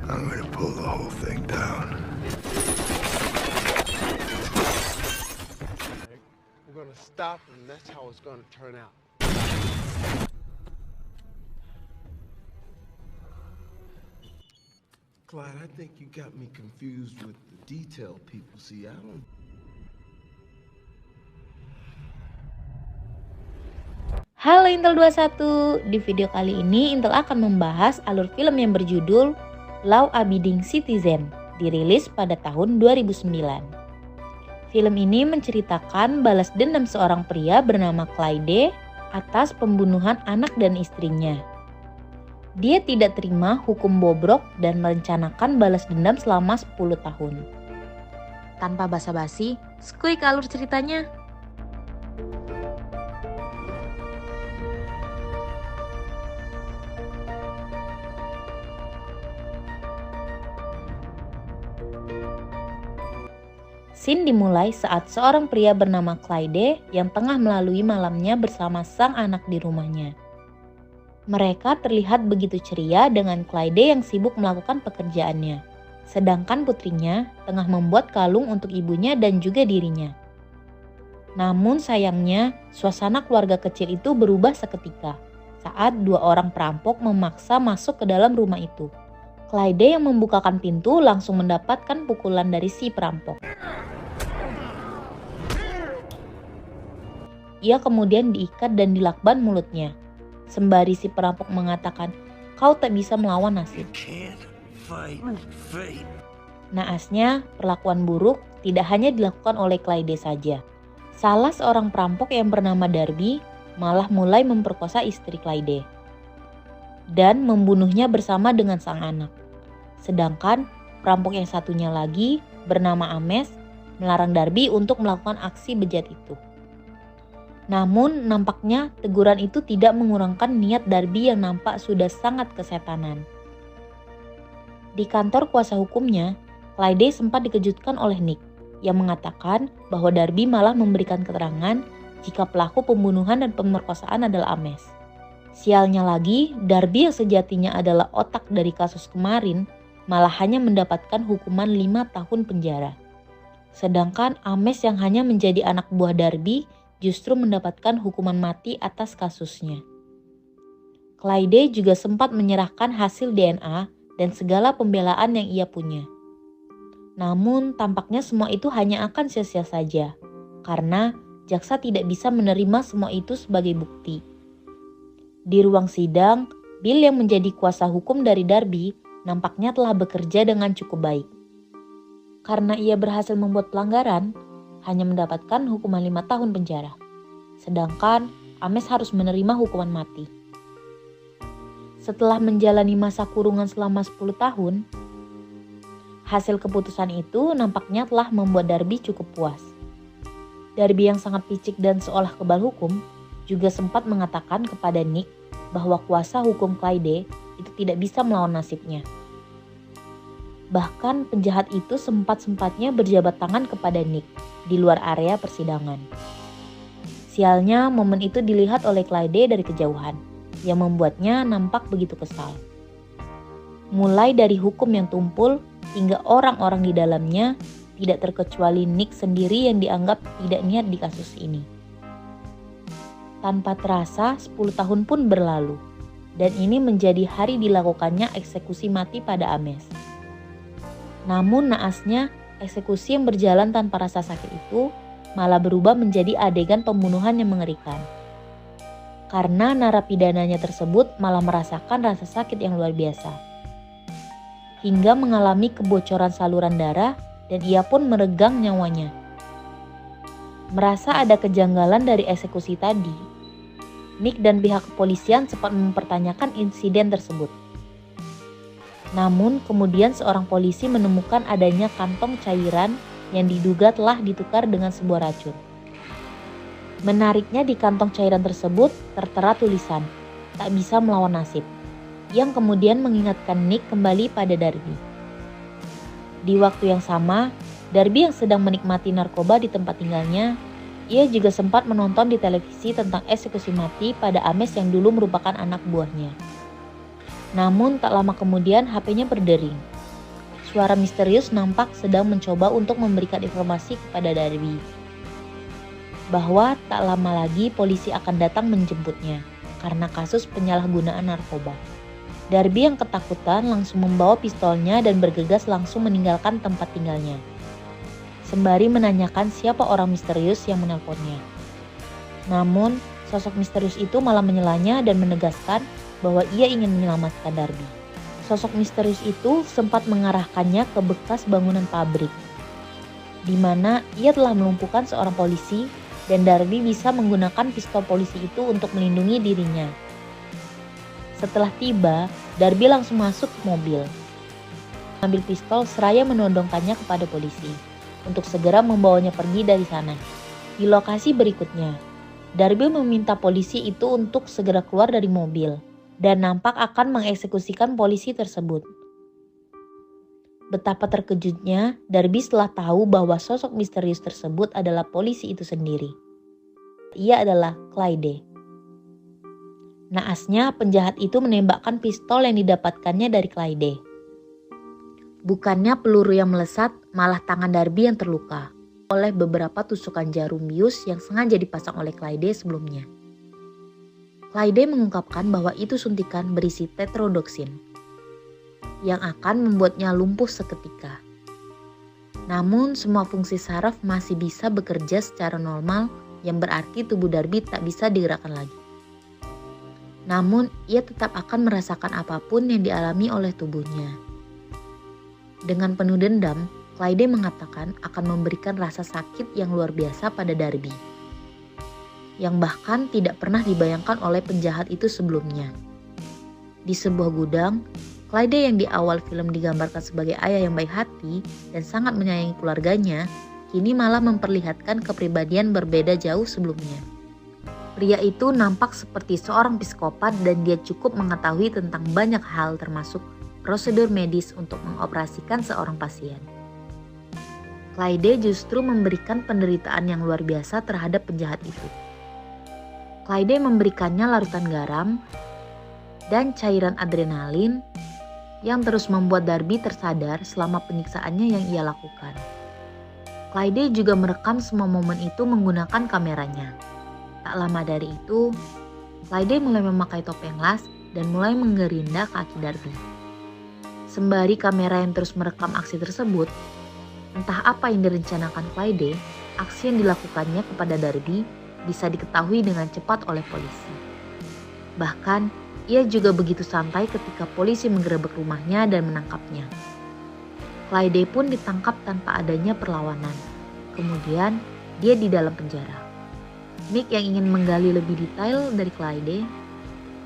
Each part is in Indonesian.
I'm gonna pull the whole thing down. We're gonna stop, and that's how it's gonna turn out. Clyde, I think you got me confused with the detail people see. I don't. Halo Intel 21, di video kali ini Intel akan membahas alur film yang berjudul Law Abiding Citizen, dirilis pada tahun 2009. Film ini menceritakan balas dendam seorang pria bernama Clyde atas pembunuhan anak dan istrinya. Dia tidak terima hukum bobrok dan merencanakan balas dendam selama 10 tahun. Tanpa basa-basi, skuy ke alur ceritanya. Scene dimulai saat seorang pria bernama Clyde yang tengah melalui malamnya bersama sang anak di rumahnya. Mereka terlihat begitu ceria dengan Clyde yang sibuk melakukan pekerjaannya, sedangkan putrinya tengah membuat kalung untuk ibunya dan juga dirinya. Namun sayangnya, suasana keluarga kecil itu berubah seketika saat dua orang perampok memaksa masuk ke dalam rumah itu. Clyde yang membukakan pintu langsung mendapatkan pukulan dari si perampok. Ia kemudian diikat dan dilakban mulutnya, sembari si perampok mengatakan, "Kau tak bisa melawan nasib." Naasnya, perlakuan buruk tidak hanya dilakukan oleh Clyde saja. Salah seorang perampok yang bernama Darby malah mulai memperkosa istri Clyde dan membunuhnya bersama dengan sang anak. Sedangkan perampok yang satunya lagi bernama Ames melarang Darby untuk melakukan aksi bejat itu. Namun nampaknya teguran itu tidak mengurangkan niat Darby yang nampak sudah sangat kesetanan. Di kantor kuasa hukumnya, Clyde sempat dikejutkan oleh Nick yang mengatakan bahwa Darby malah memberikan keterangan jika pelaku pembunuhan dan pemerkosaan adalah Ames. Sialnya lagi, Darby yang sejatinya adalah otak dari kasus kemarin malah hanya mendapatkan hukuman 5 tahun penjara. Sedangkan Ames yang hanya menjadi anak buah Darby justru mendapatkan hukuman mati atas kasusnya. Clyde juga sempat menyerahkan hasil DNA dan segala pembelaan yang ia punya. Namun tampaknya semua itu hanya akan sia-sia saja, karena jaksa tidak bisa menerima semua itu sebagai bukti. Di ruang sidang, Bill yang menjadi kuasa hukum dari Darby nampaknya telah bekerja dengan cukup baik. Karena ia berhasil membuat pelanggaran, hanya mendapatkan hukuman 5 tahun penjara. Sedangkan Ames harus menerima hukuman mati. Setelah menjalani masa kurungan selama 10 tahun, hasil keputusan itu nampaknya telah membuat Darby cukup puas. Darby yang sangat picik dan seolah kebal hukum juga sempat mengatakan kepada Nick bahwa kuasa hukum Clyde itu tidak bisa melawan nasibnya. Bahkan penjahat itu sempat-sempatnya berjabat tangan kepada Nick di luar area persidangan. Sialnya, momen itu dilihat oleh Clyde dari kejauhan, yang membuatnya nampak begitu kesal. Mulai dari hukum yang tumpul hingga orang-orang di dalamnya, tidak terkecuali Nick sendiri yang dianggap tidak niat di kasus ini. Tanpa terasa, 10 tahun pun berlalu, dan ini menjadi hari dilakukannya eksekusi mati pada Ames. Namun naasnya, eksekusi yang berjalan tanpa rasa sakit itu malah berubah menjadi adegan pembunuhan yang mengerikan. Karena narapidananya tersebut malah merasakan rasa sakit yang luar biasa. Hingga mengalami kebocoran saluran darah dan ia pun meregang nyawanya. Merasa ada kejanggalan dari eksekusi tadi, Nick dan pihak kepolisian sempat mempertanyakan insiden tersebut. Namun kemudian seorang polisi menemukan adanya kantong cairan yang diduga telah ditukar dengan sebuah racun. Menariknya di kantong cairan tersebut tertera tulisan, "Tak bisa melawan nasib," yang kemudian mengingatkan Nick kembali pada Darby. Di waktu yang sama, Darby yang sedang menikmati narkoba di tempat tinggalnya, ia juga sempat menonton di televisi tentang eksekusi mati pada Ames yang dulu merupakan anak buahnya. Namun tak lama kemudian HP-nya berdering suara misterius nampak sedang mencoba untuk memberikan informasi kepada Darby bahwa tak lama lagi polisi akan datang menjemputnya karena kasus penyalahgunaan narkoba. Darby yang ketakutan langsung membawa pistolnya dan bergegas langsung meninggalkan tempat tinggalnya, sembari menanyakan siapa orang misterius yang menelponnya. Namun, sosok misterius itu malah menyelanya dan menegaskan bahwa ia ingin menyelamatkan Darby. Sosok misterius itu sempat mengarahkannya ke bekas bangunan pabrik, di mana ia telah melumpuhkan seorang polisi dan Darby bisa menggunakan pistol polisi itu untuk melindungi dirinya. Setelah tiba, Darby langsung masuk ke mobil, mengambil pistol seraya menodongkannya kepada polisi untuk segera membawanya pergi dari sana. Di lokasi berikutnya, Darby meminta polisi itu untuk segera keluar dari mobil dan nampak akan mengeksekusikan polisi tersebut. Betapa terkejutnya Darby setelah tahu bahwa sosok misterius tersebut adalah polisi itu sendiri. Ia adalah Clyde. Naasnya penjahat itu menembakkan pistol yang didapatkannya dari Clyde. Bukannya peluru yang melesat, malah tangan Darby yang terluka oleh beberapa tusukan jarum bius yang sengaja dipasang oleh Clyde sebelumnya. Clyde mengungkapkan bahwa itu suntikan berisi tetrodoksin yang akan membuatnya lumpuh seketika. Namun semua fungsi saraf masih bisa bekerja secara normal, yang berarti tubuh Darby tak bisa digerakkan lagi. Namun ia tetap akan merasakan apapun yang dialami oleh tubuhnya. Dengan penuh dendam, Clyde mengatakan akan memberikan rasa sakit yang luar biasa pada Darby, yang bahkan tidak pernah dibayangkan oleh penjahat itu sebelumnya. Di sebuah gudang, Clyde yang di awal film digambarkan sebagai ayah yang baik hati dan sangat menyayangi keluarganya, kini malah memperlihatkan kepribadian berbeda jauh sebelumnya. Pria itu nampak seperti seorang psikopat dan dia cukup mengetahui tentang banyak hal termasuk prosedur medis untuk mengoperasikan seorang pasien. Clyde justru memberikan penderitaan yang luar biasa terhadap penjahat itu. Clyde memberikannya larutan garam dan cairan adrenalin yang terus membuat Darby tersadar selama penyiksaannya yang ia lakukan. Clyde juga merekam semua momen itu menggunakan kameranya. Tak lama dari itu, Clyde mulai memakai topeng las dan mulai menggerinda kaki Darby. Sembari kamera yang terus merekam aksi tersebut, entah apa yang direncanakan Clyde, aksi yang dilakukannya kepada Darby bisa diketahui dengan cepat oleh polisi. Bahkan, ia juga begitu santai ketika polisi menggerebek rumahnya dan menangkapnya. Clyde pun ditangkap tanpa adanya perlawanan. Kemudian, dia di dalam penjara. Nick yang ingin menggali lebih detail dari Clyde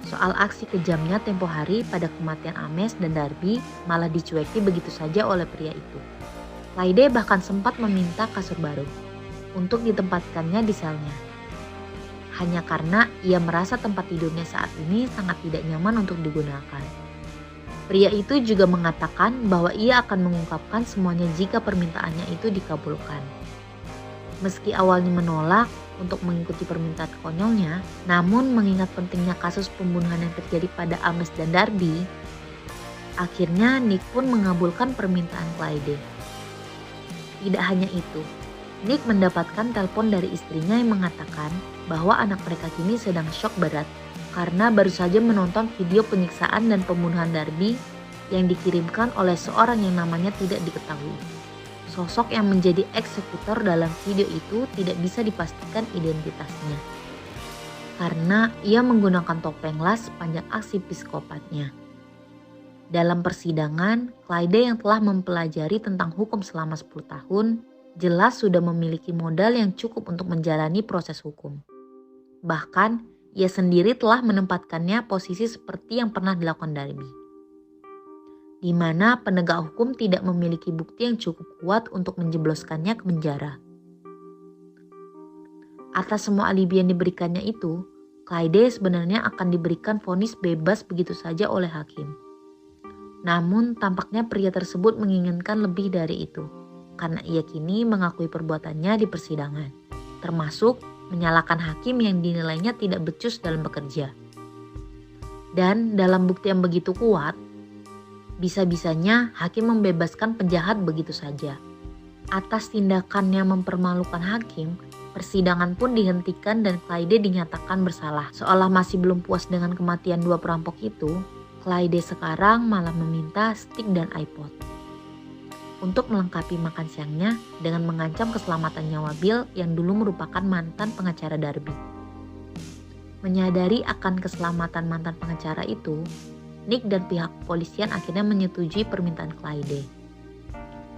soal aksi kejamnya tempo hari pada kematian Ames dan Darby malah dicueki begitu saja oleh pria itu. Clyde bahkan sempat meminta kasur baru untuk ditempatkannya di selnya, hanya karena ia merasa tempat tidurnya saat ini sangat tidak nyaman untuk digunakan. Pria itu juga mengatakan bahwa ia akan mengungkapkan semuanya jika permintaannya itu dikabulkan. Meski awalnya menolak untuk mengikuti permintaan konyolnya, namun mengingat pentingnya kasus pembunuhan yang terjadi pada Ames dan Darby, akhirnya Nick pun mengabulkan permintaan Clyde. Tidak hanya itu, Nick mendapatkan telepon dari istrinya yang mengatakan bahwa anak mereka kini sedang shock berat karena baru saja menonton video penyiksaan dan pembunuhan Darby yang dikirimkan oleh seorang yang namanya tidak diketahui. Sosok yang menjadi eksekutor dalam video itu tidak bisa dipastikan identitasnya karena ia menggunakan topeng las sepanjang aksi psikopatnya. Dalam persidangan, Clyde yang telah mempelajari tentang hukum selama 10 tahun jelas sudah memiliki modal yang cukup untuk menjalani proses hukum. Bahkan, ia sendiri telah menempatkannya posisi seperti yang pernah dilakukan Darby, di mana penegak hukum tidak memiliki bukti yang cukup kuat untuk menjebloskannya ke penjara. Atas semua alibi yang diberikannya itu, Clyde sebenarnya akan diberikan vonis bebas begitu saja oleh hakim. Namun tampaknya pria tersebut menginginkan lebih dari itu, karena ia kini mengakui perbuatannya di persidangan, termasuk menyalahkan hakim yang dinilainya tidak becus dalam bekerja. Dan dalam bukti yang begitu kuat, Bisa-bisanya hakim membebaskan penjahat begitu saja. Atas tindakannya mempermalukan hakim, persidangan pun dihentikan dan Clyde dinyatakan bersalah. Seolah masih belum puas dengan kematian dua perampok itu, Clyde sekarang malah meminta stik dan iPod untuk melengkapi makan siangnya dengan mengancam keselamatan nyawa Bill yang dulu merupakan mantan pengacara Darby. Menyadari akan keselamatan mantan pengacara itu, Nick dan pihak kepolisian akhirnya menyetujui permintaan Clyde.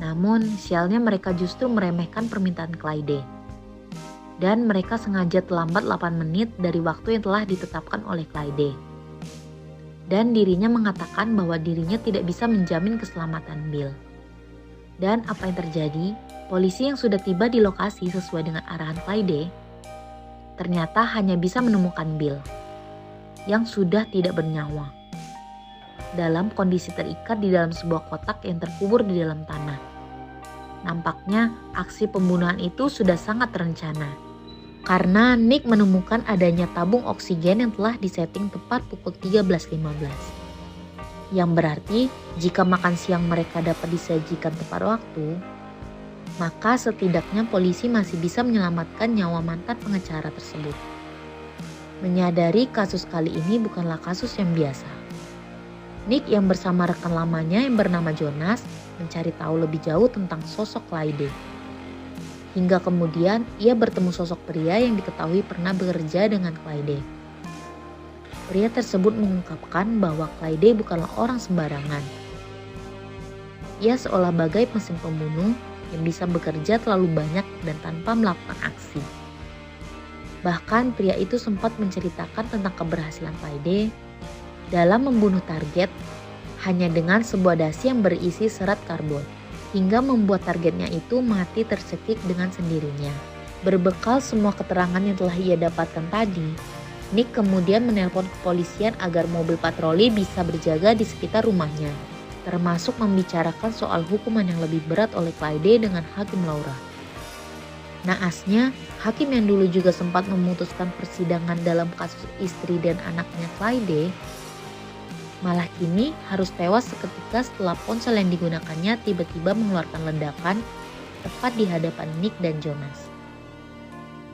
Namun, sialnya mereka justru meremehkan permintaan Clyde. Dan mereka sengaja terlambat 8 menit dari waktu yang telah ditetapkan oleh Clyde. Dan dirinya mengatakan bahwa dirinya tidak bisa menjamin keselamatan Bill. Dan apa yang terjadi? Polisi yang sudah tiba di lokasi sesuai dengan arahan Clyde, ternyata hanya bisa menemukan Bill yang sudah tidak bernyawa dalam kondisi terikat di dalam sebuah kotak yang terkubur di dalam tanah. Nampaknya aksi pembunuhan itu sudah sangat terencana, karena Nick menemukan adanya tabung oksigen yang telah disetting tepat pukul 13.15. Yang berarti jika makan siang mereka dapat disajikan tepat waktu, maka setidaknya polisi masih bisa menyelamatkan nyawa mantan pengacara tersebut. Menyadari kasus kali ini bukanlah kasus yang biasa, Nick yang bersama rekan lamanya yang bernama Jonas mencari tahu lebih jauh tentang sosok Clyde. Hingga kemudian ia bertemu sosok pria yang diketahui pernah bekerja dengan Clyde. Pria tersebut mengungkapkan bahwa Clyde bukanlah orang sembarangan. Ia seolah bagai mesin pembunuh yang bisa bekerja terlalu banyak dan tanpa melakukan aksi. Bahkan pria itu sempat menceritakan tentang keberhasilan Clyde dalam membunuh target hanya dengan sebuah dasi yang berisi serat karbon, hingga membuat targetnya itu mati tercekik dengan sendirinya. Berbekal semua keterangan yang telah ia dapatkan tadi, Nick kemudian menelpon kepolisian agar mobil patroli bisa berjaga di sekitar rumahnya, termasuk membicarakan soal hukuman yang lebih berat oleh Clyde dengan Hakim Laura. Naasnya, hakim yang dulu juga sempat memutuskan persidangan dalam kasus istri dan anaknya Clyde, malah kini harus tewas seketika setelah ponsel yang digunakannya tiba-tiba mengeluarkan ledakan tepat di hadapan Nick dan Jonas.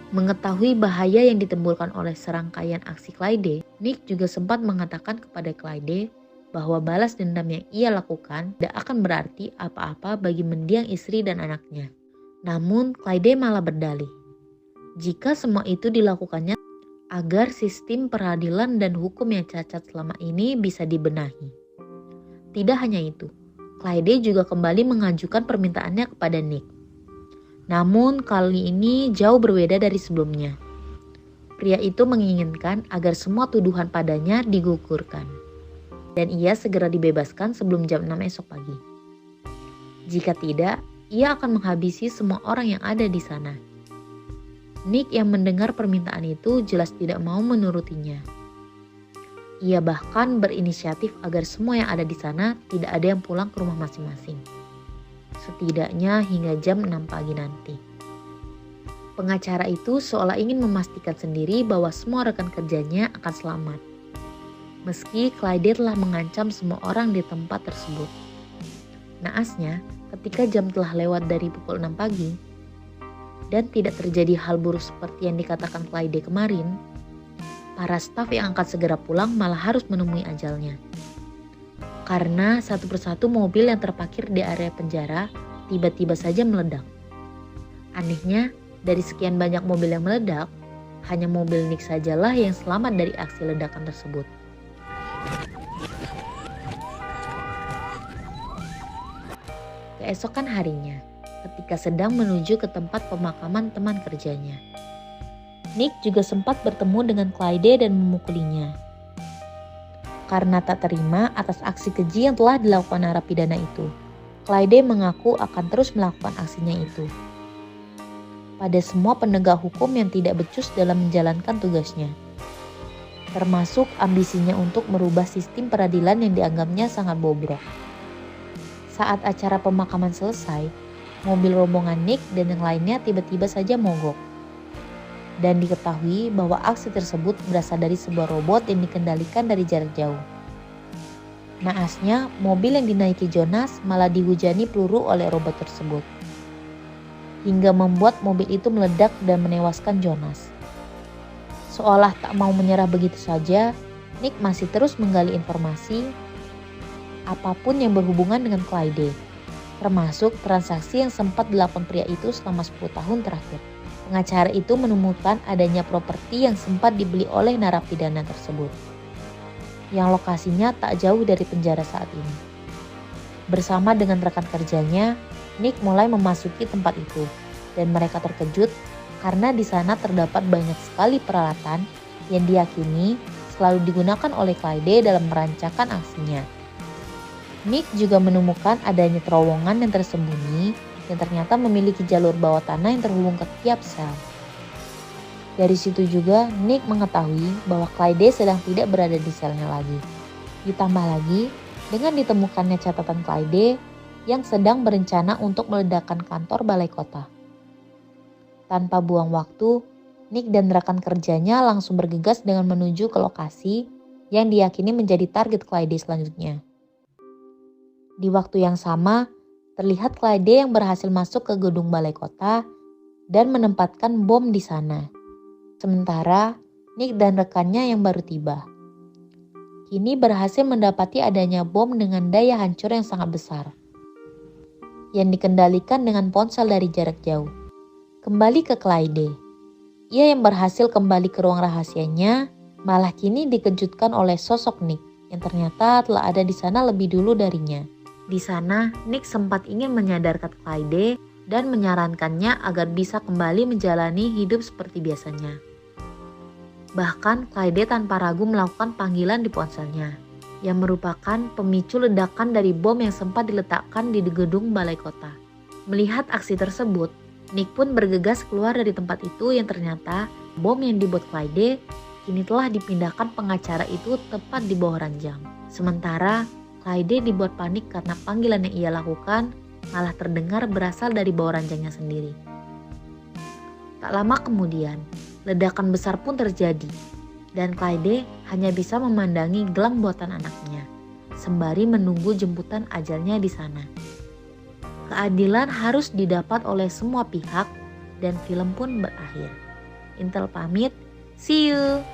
Mengetahui bahaya yang ditimbulkan oleh serangkaian aksi Clyde, Nick juga sempat mengatakan kepada Clyde bahwa balas dendam yang ia lakukan tidak akan berarti apa-apa bagi mendiang istri dan anaknya. Namun Clyde malah berdalih, jika semua itu dilakukannya agar sistem peradilan dan hukum yang cacat selama ini bisa dibenahi. Tidak hanya itu, Clyde juga kembali mengajukan permintaannya kepada Nick. Namun kali ini jauh berbeda dari sebelumnya. Pria itu menginginkan agar semua tuduhan padanya digugurkan, dan ia segera dibebaskan sebelum jam 6 esok pagi. Jika tidak, ia akan menghabisi semua orang yang ada di sana. Nick yang mendengar permintaan itu jelas tidak mau menurutinya. Ia bahkan berinisiatif agar semua yang ada di sana tidak ada yang pulang ke rumah masing-masing. Setidaknya hingga jam 6 pagi nanti. Pengacara itu seolah ingin memastikan sendiri bahwa semua rekan kerjanya akan selamat. Meski Clyde telah mengancam semua orang di tempat tersebut. Naasnya, ketika jam telah lewat dari pukul 6 pagi, dan tidak terjadi hal buruk seperti yang dikatakan Clyde kemarin, para staf yang akan segera pulang malah harus menemui ajalnya. Karena satu persatu mobil yang terparkir di area penjara tiba-tiba saja meledak. Anehnya, dari sekian banyak mobil yang meledak, hanya mobil Nick sajalah yang selamat dari aksi ledakan tersebut. Keesokan harinya, ketika sedang menuju ke tempat pemakaman teman kerjanya, Nick juga sempat bertemu dengan Clyde dan memukulinya. Karena tak terima atas aksi keji yang telah dilakukan narapidana itu, Clyde mengaku akan terus melakukan aksinya itu pada semua penegak hukum yang tidak becus dalam menjalankan tugasnya, termasuk ambisinya untuk merubah sistem peradilan yang dianggapnya sangat bobrok. Saat acara pemakaman selesai, mobil rombongan Nick dan yang lainnya tiba-tiba saja mogok. Dan diketahui bahwa aksi tersebut berasal dari sebuah robot yang dikendalikan dari jarak jauh. Naasnya, mobil yang dinaiki Jonas malah dihujani peluru oleh robot tersebut. Hingga membuat mobil itu meledak dan menewaskan Jonas. Seolah tak mau menyerah begitu saja, Nick masih terus menggali informasi apapun yang berhubungan dengan Clyde, termasuk transaksi yang sempat dilakukan pria itu selama 10 tahun terakhir. Pengacara itu menemukan adanya properti yang sempat dibeli oleh narapidana tersebut, yang lokasinya tak jauh dari penjara saat ini. Bersama dengan rekan kerjanya, Nick mulai memasuki tempat itu, dan mereka terkejut karena di sana terdapat banyak sekali peralatan yang diyakini selalu digunakan oleh Clyde dalam merancangkan aksinya. Nick juga menemukan adanya terowongan yang tersembunyi yang ternyata memiliki jalur bawah tanah yang terhubung ke tiap sel. Dari situ juga Nick mengetahui bahwa Clyde sedang tidak berada di selnya lagi. Ditambah lagi dengan ditemukannya catatan Clyde yang sedang berencana untuk meledakkan kantor balai kota. Tanpa buang waktu, Nick dan rekan kerjanya langsung bergegas dengan menuju ke lokasi yang diyakini menjadi target Clyde selanjutnya. Di waktu yang sama, terlihat Clyde yang berhasil masuk ke gedung balai kota dan menempatkan bom di sana. Sementara Nick dan rekannya yang baru tiba, kini berhasil mendapati adanya bom dengan daya hancur yang sangat besar, yang dikendalikan dengan ponsel dari jarak jauh. Kembali ke Clyde, ia yang berhasil kembali ke ruang rahasianya, malah kini dikejutkan oleh sosok Nick yang ternyata telah ada di sana lebih dulu darinya. Di sana, Nick sempat ingin menyadarkan Clyde dan menyarankannya agar bisa kembali menjalani hidup seperti biasanya. Bahkan Clyde tanpa ragu melakukan panggilan di ponselnya, yang merupakan pemicu ledakan dari bom yang sempat diletakkan di gedung balai kota. Melihat aksi tersebut, Nick pun bergegas keluar dari tempat itu yang ternyata bom yang dibuat Clyde kini telah dipindahkan pengacara itu tepat di bawah ranjang. Sementara Clyde dibuat panik karena panggilan yang ia lakukan malah terdengar berasal dari bawah ranjangnya sendiri. Tak lama kemudian, ledakan besar pun terjadi dan Clyde hanya bisa memandangi gelang buatan anaknya sembari menunggu jemputan ajalnya di sana. Keadilan harus didapat oleh semua pihak dan film pun berakhir. Intel pamit, see you!